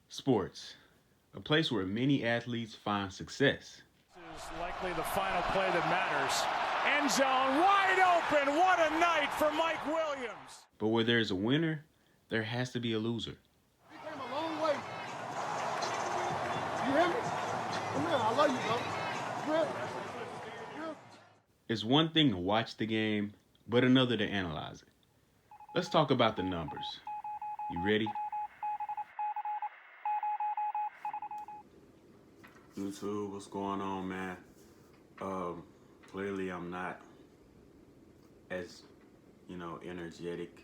Sports, a place where many athletes find success. This is likely the final play that matters. End zone wide open. What a night for Mike Williams. But where there's a winner, there has to be a loser. He came a long way. You hear me? Come here, I love you, bro. Real. It's one thing to watch the game, but another to analyze it. Let's talk about the numbers. You ready? YouTube, what's going on, man? Clearly I'm not as, energetic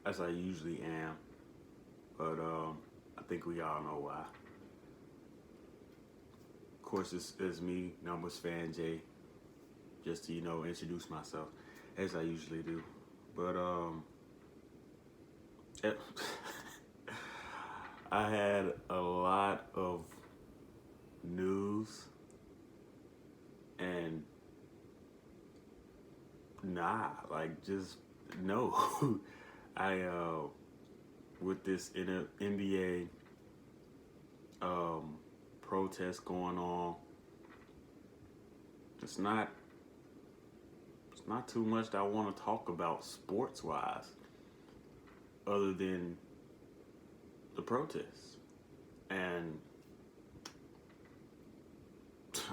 as I usually am, but I think we all know why. Of course, it's me, Numbers Fan Jay, just to, introduce myself as I usually do. But I had a lot of news and just no. I with this NBA protest going on, it's not too much that I want to talk about sports wise other than the protests. And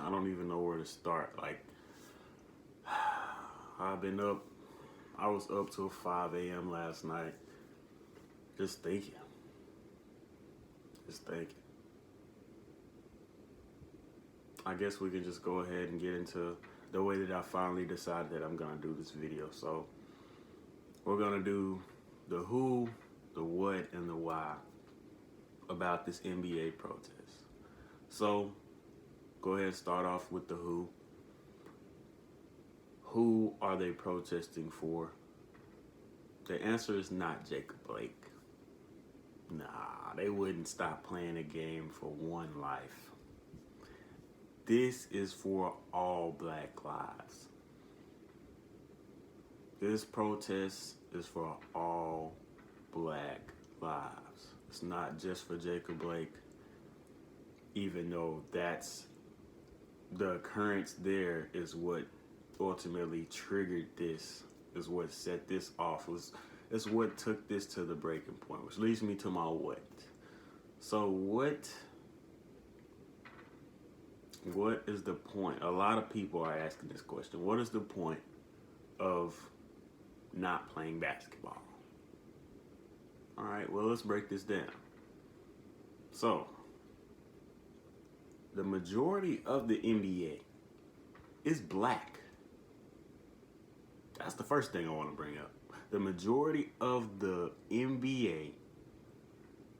I don't even know where to start. I was up till 5 a.m. last night just thinking. I guess we can just go ahead and get into the way that I finally decided that I'm gonna do this video. So we're gonna do the who, the what, and the why about this NBA protest. So go ahead and start off with the who. Who are they protesting for? The answer is not Jacob Blake. Nah, they wouldn't stop playing a game for one life. This is for all Black lives. This protest is for all Black lives. It's not just for Jacob Blake, even though that's the occurrence there is what ultimately triggered this, is what set this off, is what took this to the breaking point, which leads me to my what. So what is the point? A lot of people are asking this question. What is the point of not playing basketball? All right, well, let's break this down. So the majority of the NBA is Black. That's the first thing I want to bring up. The majority of the NBA,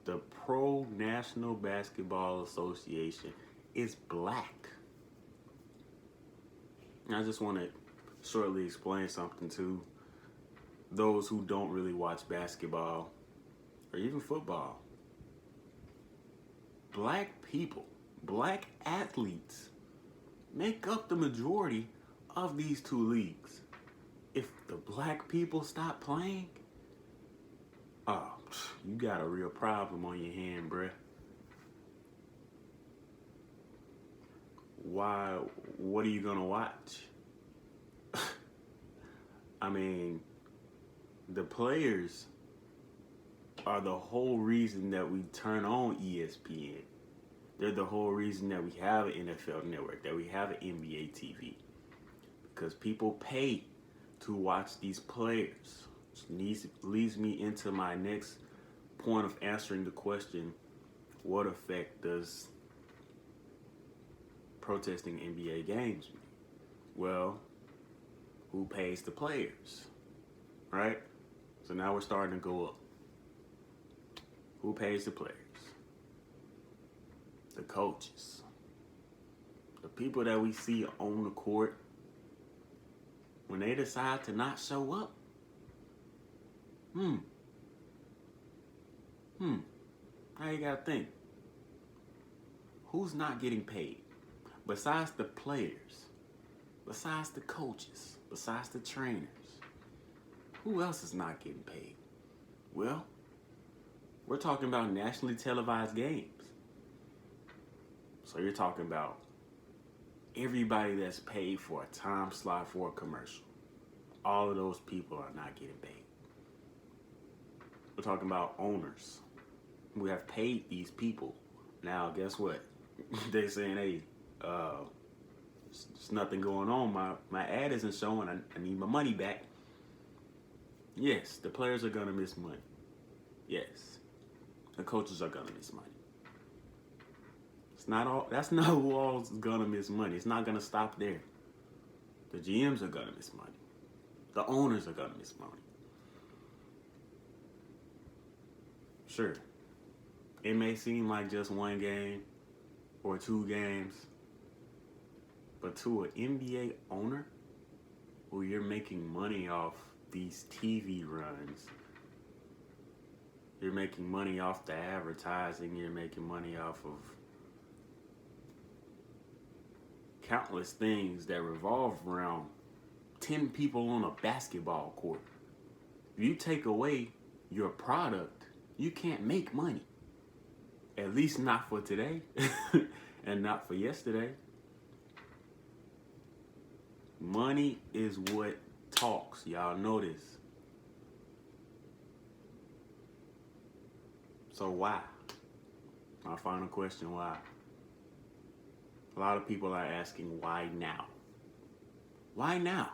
the Pro National Basketball Association, is Black. And I just want to shortly explain something to those who don't really watch basketball or even football. Black people, Black athletes make up the majority of these two leagues. If the Black people stop playing, you got a real problem on your hand, bruh. Why? What are you gonna watch? I mean, the players are the whole reason that we turn on ESPN. They're the whole reason that we have an NFL network, that we have an NBA TV. Because people pay to watch these players. Which leads me into my next point of answering the question, what effect does protesting NBA games mean? Well, who pays the players, right? So now we're starting to go up. Who pays the players? The coaches. The people that we see on the court, when they decide to not show up, now you gotta think. Who's not getting paid? Besides the players, besides the coaches, besides the trainers, who else is not getting paid? Well, We're talking about nationally televised games. So you're talking about everybody that's paid for a time slot for a commercial. All of those people are not getting paid. We're talking about owners who have paid these people. Now, guess what? They're saying, hey, there's nothing going on. My ad isn't showing. I need my money back. Yes, the players are going to miss money. Yes, the coaches are going to miss money. It's not all. That's not who all is going to miss money. It's not going to stop there. The GMs are going to miss money. The owners are going to miss money. Sure, it may seem like just one game or two games, but to an NBA owner who you're making money off these TV runs, you're making money off the advertising, you're making money off of countless things that revolve around 10 people on a basketball court. If you take away your product, you can't make money. At least not for today and not for yesterday. Money is what talks. Y'all know this. So why? My final question, why? A lot of people are asking, why now? Why now?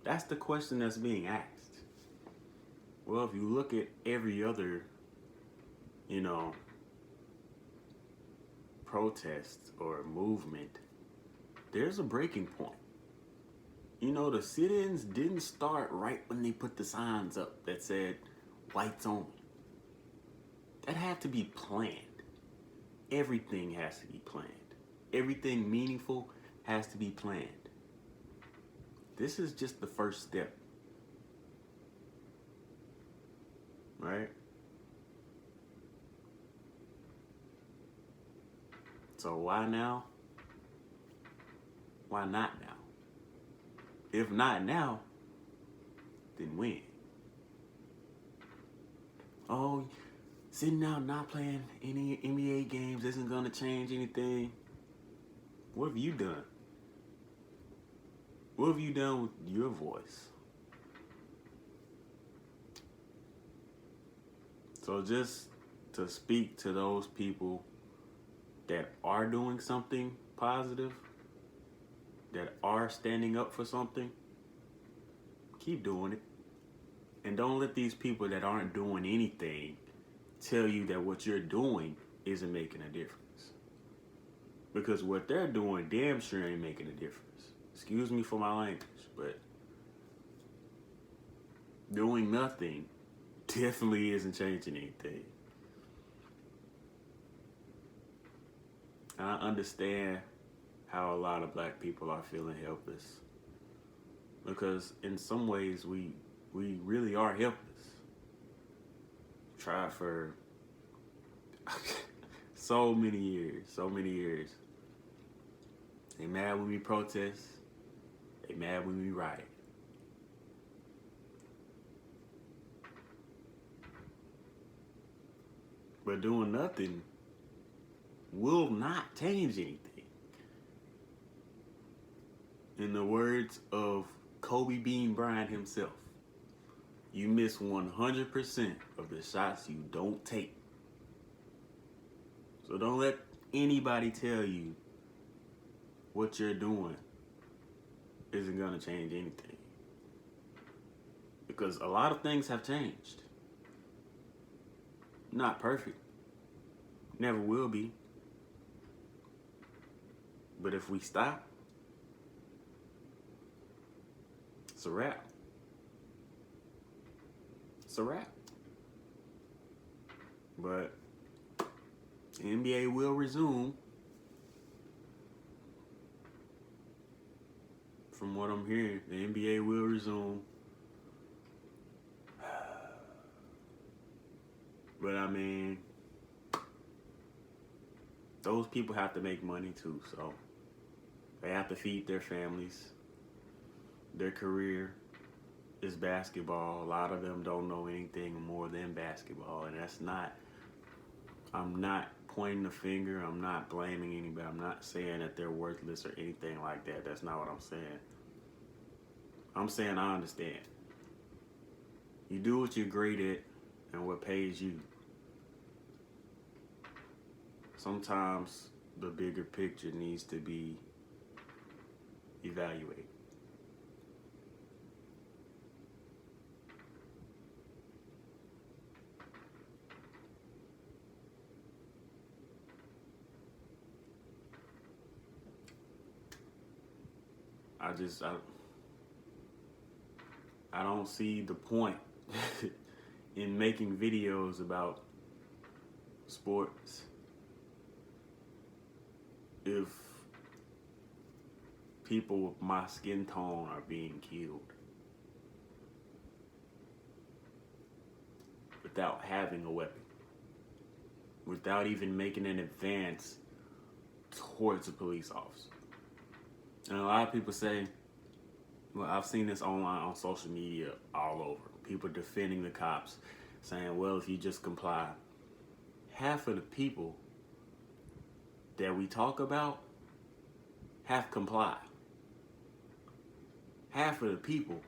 That's the question that's being asked. Well, if you look at every other, protest or movement, there's a breaking point. The sit-ins didn't start right when they put the signs up that said whites only. That had to be planned. Everything has to be planned. Everything meaningful has to be planned. This is just the first step. Right? So why now? Why not now? If not now, then when? Oh, sitting out not playing any NBA games isn't going to change anything. What have you done? What have you done with your voice? So just to speak to those people that are doing something positive, that are standing up for something, keep doing it. And don't let these people that aren't doing anything tell you that what you're doing isn't making a difference. Because what they're doing damn sure ain't making a difference. Excuse me for my language, but doing nothing definitely isn't changing anything. I understand how a lot of black people are feeling helpless. Because in some ways, we really are helpless. Tried for so many years. They mad when we protest. They mad when we riot. But doing nothing will not change anything. In the words of Kobe Bean Bryant himself, you miss 100% of the shots you don't take. So don't let anybody tell you what you're doing isn't going to change anything. Because a lot of things have changed. Not perfect. Never will be. But if we stop, it's a wrap. It's a wrap. But the NBA will resume. From what I'm hearing, the NBA will resume. But I mean, those people have to make money too, so they have to feed their families. Their career is basketball. A lot of them don't know anything more than basketball, and that's not I'm not pointing the finger. I'm not blaming anybody. I'm not saying that they're worthless or anything like that. That's not what I'm saying. I'm saying I understand. You do what you're great at and what pays you. Sometimes the bigger picture needs to be evaluated. I don't see the point in making videos about sports if people with my skin tone are being killed without having a weapon, without even making an advance towards a police officer. And a lot of people say, well, I've seen this online on social media all over. People defending the cops, saying, well, if you just comply. Half of the people that we talk about have complied. Half of the people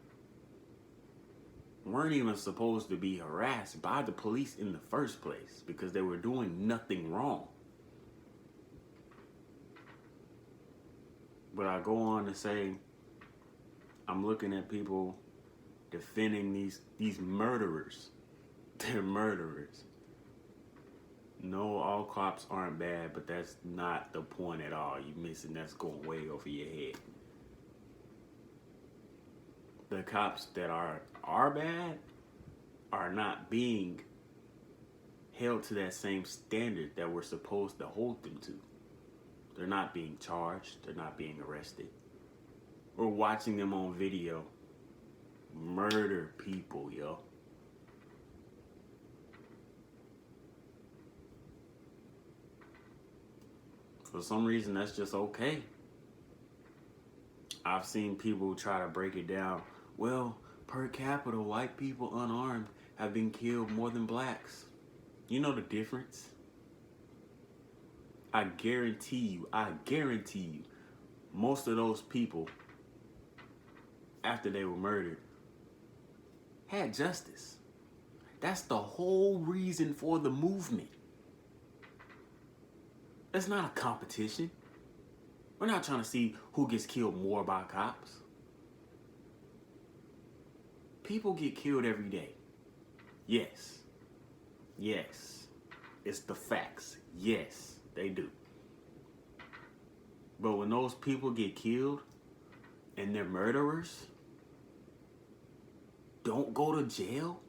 weren't even supposed to be harassed by the police in the first place because they were doing nothing wrong. But I go on to say, I'm looking at people defending these murderers. They're murderers. No, all cops aren't bad, but that's not the point at all. You're missing. That's going way over your head. The cops that are bad are not being held to that same standard that we're supposed to hold them to. They're not being charged. They're not being arrested. We're watching them on video murder people, yo. For some reason, that's just okay. I've seen people try to break it down. Well, per capita, white people unarmed have been killed more than blacks. You know the difference? I guarantee you, most of those people, after they were murdered, had justice. That's the whole reason for the movement. It's not a competition. We're not trying to see who gets killed more by cops. People get killed every day. Yes. Yes. It's the facts. Yes, they do. But when those people get killed and they're murderers, don't go to jail,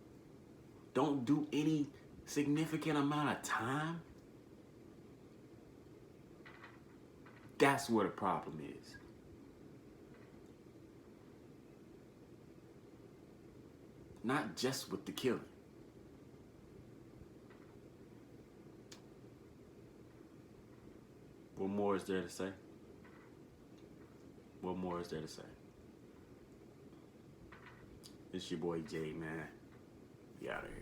don't do any significant amount of time, that's where the problem is. Not just with the killing. What more is there to say? What more is there to say? It's your boy Jay, man. We out of here.